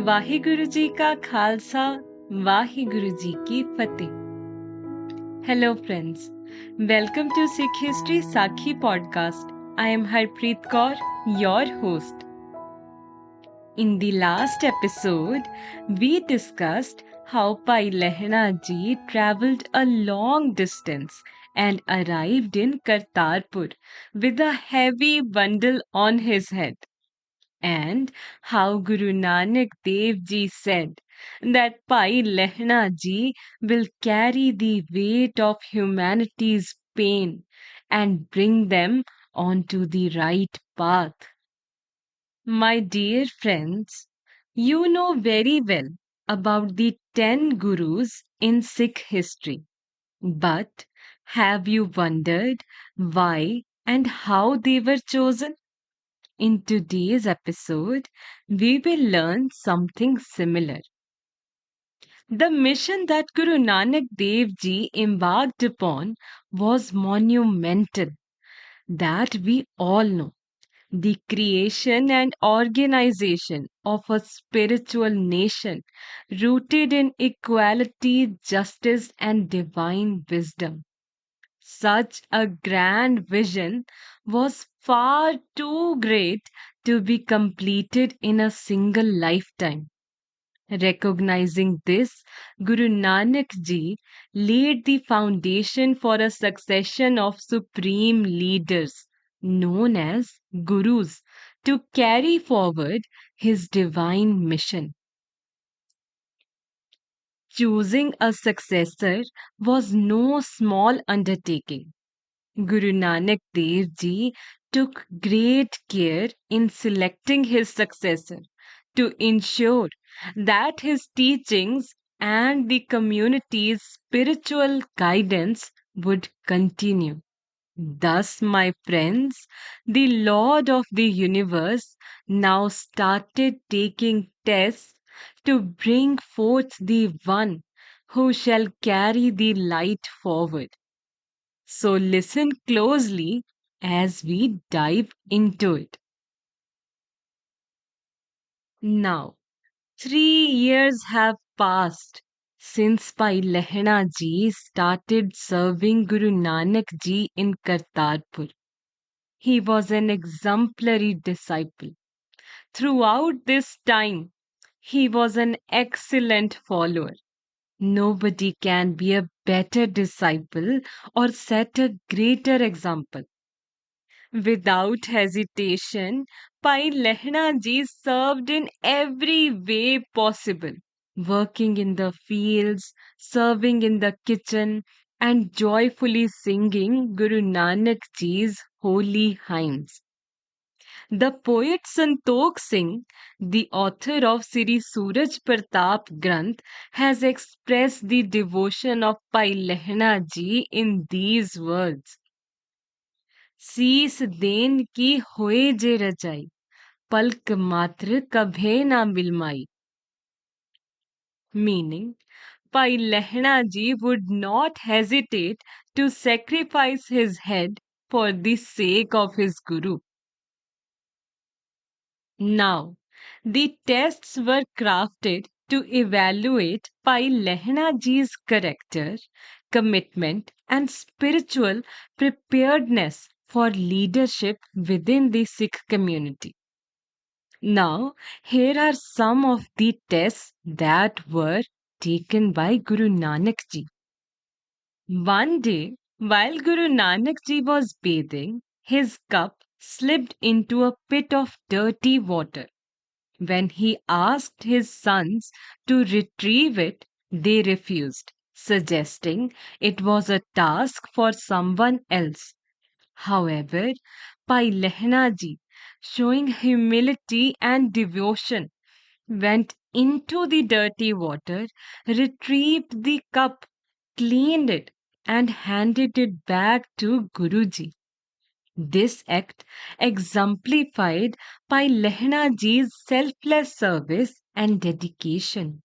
वाहिगुरु जी का खालसा वाहिगुरु जी की फतेह। Hello friends, welcome to Sikh History Sakhi podcast. I am Harpreet Kaur, your host. In the last episode, we discussed how Pai Lehna ji travelled a long distance and arrived in Kartarpur with a heavy bundle on his head, and how Guru Nanak Dev Ji said that Pai Lehna Ji will carry the weight of humanity's pain and bring them onto the right path. My dear friends, you know very well about the 10 gurus in Sikh history. But have you wondered why and how they were chosen? In today's episode, we will learn something similar. The mission that Guru Nanak Dev Ji embarked upon was monumental, that we all know. The creation and organization of a spiritual nation rooted in equality, justice, and divine wisdom. Such a grand vision was far too great to be completed in a single lifetime. Recognizing this, Guru Nanak Ji laid the foundation for a succession of supreme leaders, known as Gurus, to carry forward his divine mission. Choosing a successor was no small undertaking. Guru Nanak Dev Ji took great care in selecting his successor to ensure that his teachings and the community's spiritual guidance would continue. Thus, my friends, the Lord of the universe now started taking tests to bring forth the one who shall carry the light forward. So listen closely as we dive into it. Now, 3 years have passed since Pai Lehna Ji started serving Guru Nanak Ji in Kartarpur. He was an exemplary disciple. Throughout this time, he was an excellent follower. Nobody can be a better disciple or set a greater example. Without hesitation, Pai Lehna Ji served in every way possible, working in the fields, serving in the kitchen, and joyfully singing Guru Nanak Ji's holy hymns. The poet Santokh Singh, the author of Sri Suraj Pratap Granth, has expressed the devotion of Pai Lehna Ji in these words. शीस then की होए जे रजाई पलक मात्र कभे ना मिलमाई. Meaning, Pai Lehna Ji would not hesitate to sacrifice his head for the sake of his Guru. Now, the tests were crafted to evaluate Pai Lehna Ji's character, commitment, and spiritual preparedness for leadership within the Sikh community. Now, here are some of the tests that were taken by Guru Nanak Ji. One day, while Guru Nanak Ji was bathing, his cup slipped into a pit of dirty water. When he asked his sons to retrieve it, they refused, suggesting it was a task for someone else. However, Pai Lehna Ji, showing humility and devotion, went into the dirty water, retrieved the cup, cleaned it, and handed it back to Guruji. This act exemplified Pai Lehna Ji's selfless service and dedication.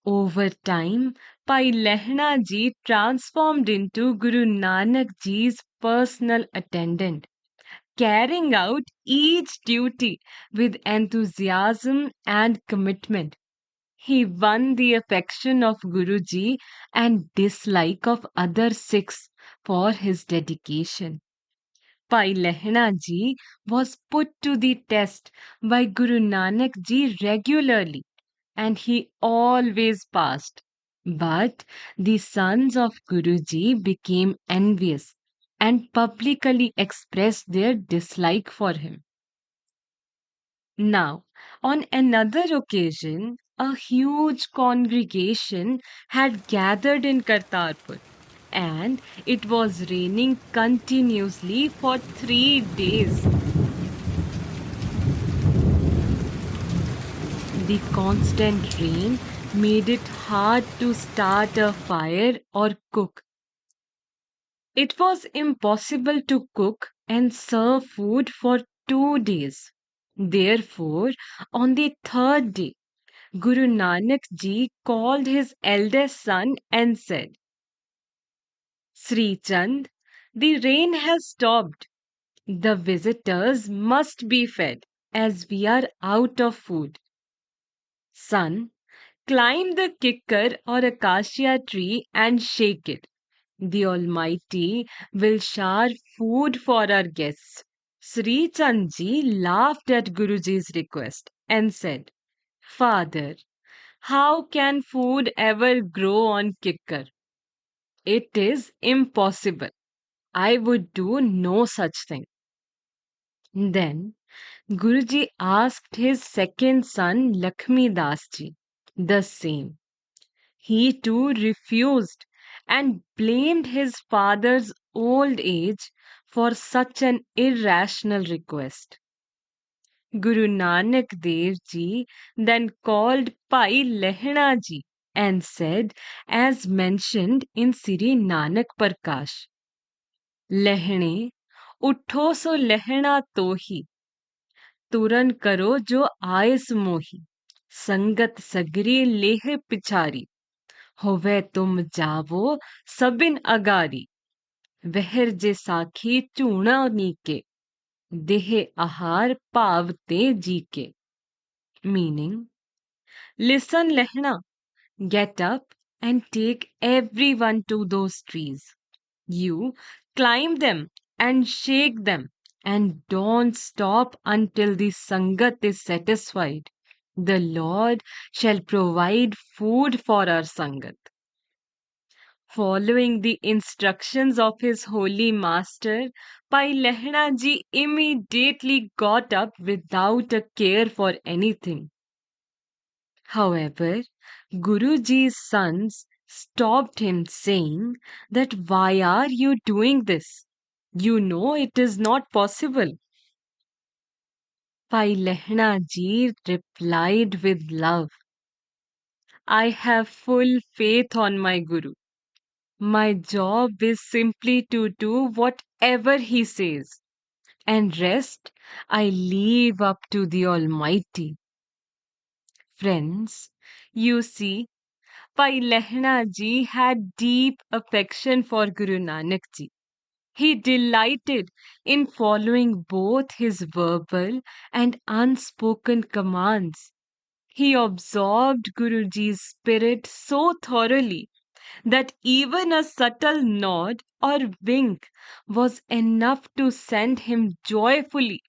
Over time, Pai Lehna Ji transformed into Guru Nanak Ji's personal attendant, carrying out each duty with enthusiasm and commitment. He won the affection of Guruji and dislike of other Sikhs for his dedication. Pai Lehna ji was put to the test by Guru Nanak ji regularly, and he always passed. But the sons of Guruji became envious and publicly expressed their dislike for him. Now, on another occasion, a huge congregation had gathered in Kartarpur, and it was raining continuously for 3 days. The constant rain made it hard to start a fire or cook. It was impossible to cook and serve food for 2 days. Therefore, on the third day, Guru Nanak ji called his eldest son and said, Sri Chand, the rain has stopped. The visitors must be fed as we are out of food. Son, climb the kikkar or acacia tree and shake it. The Almighty will shower food for our guests. Sri Chandji laughed at Guruji's request and said, Father, how can food ever grow on kikkar? It is impossible. I would do no such thing. Then Guruji asked his second son Lakshmi Das ji the same. He too refused and blamed his father's old age for such an irrational request. Guru Nanak Dev Ji then called Pai Lehna Ji and said, as mentioned in Sri Nanak Parkash, Lehne, उठो सो लहना तो ही तुरन करो जो आयस मोही संगत सगरी लेह पिछारी होवे तुम जावो सबिन अगारी वहर जे साखी चूणा नीके देह आहार पावते GK. Meaning, listen Lehna, get up and take everyone to those trees. You climb them and shake them and don't stop until the Sangat is satisfied. The Lord shall provide food for our Sangat. Following the instructions of his holy master, Pai Lehna ji immediately got up without a care for anything. However, Guruji's sons stopped him, saying that why are you doing this? You know it is not possible. Pai Lehna ji replied with love, I have full faith on my Guru. My job is simply to do whatever he says, and rest I leave up to the Almighty. Friends, you see, Pai Lehna ji had deep affection for Guru Nanak ji. He delighted in following both his verbal and unspoken commands. He absorbed Guruji's spirit so thoroughly that even a subtle nod or wink was enough to send him joyfully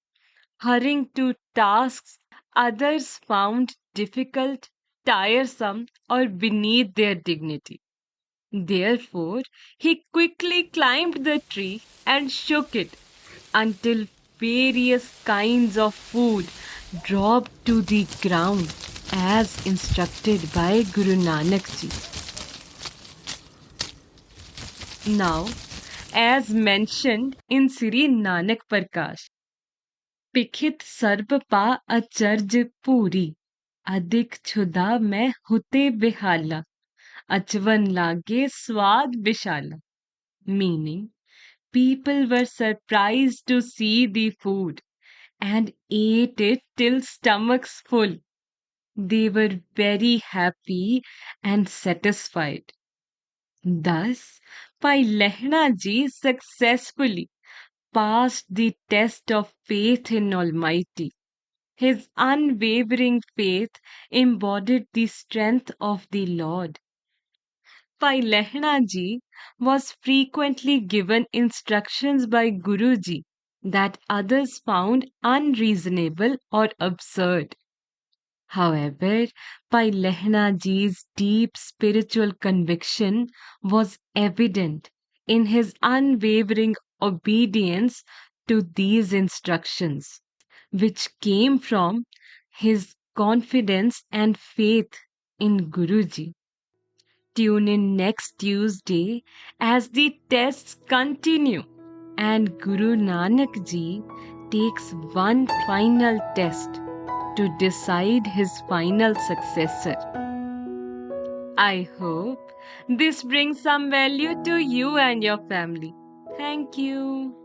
hurrying to tasks others found difficult, tiresome, or beneath their dignity. Therefore, he quickly climbed the tree and shook it until various kinds of food dropped to the ground as instructed by Guru Nanak ji. Now, as mentioned in Sri Nanak Parkash, पिखित सर्ब पा अचर्ज पूरी अधिक क्षुधा में हुते बिहाला अचवन lage swad bishala. Meaning, people were surprised to see the food and ate it till stomachs full. They were very happy and satisfied. Thus, Pai Lehna ji successfully passed the test of faith in Almighty. His unwavering faith embodied the strength of the Lord. Bhai Lehna ji was frequently given instructions by Guruji that others found unreasonable or absurd. However, Bhai Lehna ji's deep spiritual conviction was evident in his unwavering obedience to these instructions, which came from his confidence and faith in Guruji. Tune in next Tuesday as the tests continue and Guru Nanak Ji takes one final test to decide his final successor. I hope this brings some value to you and your family. Thank you.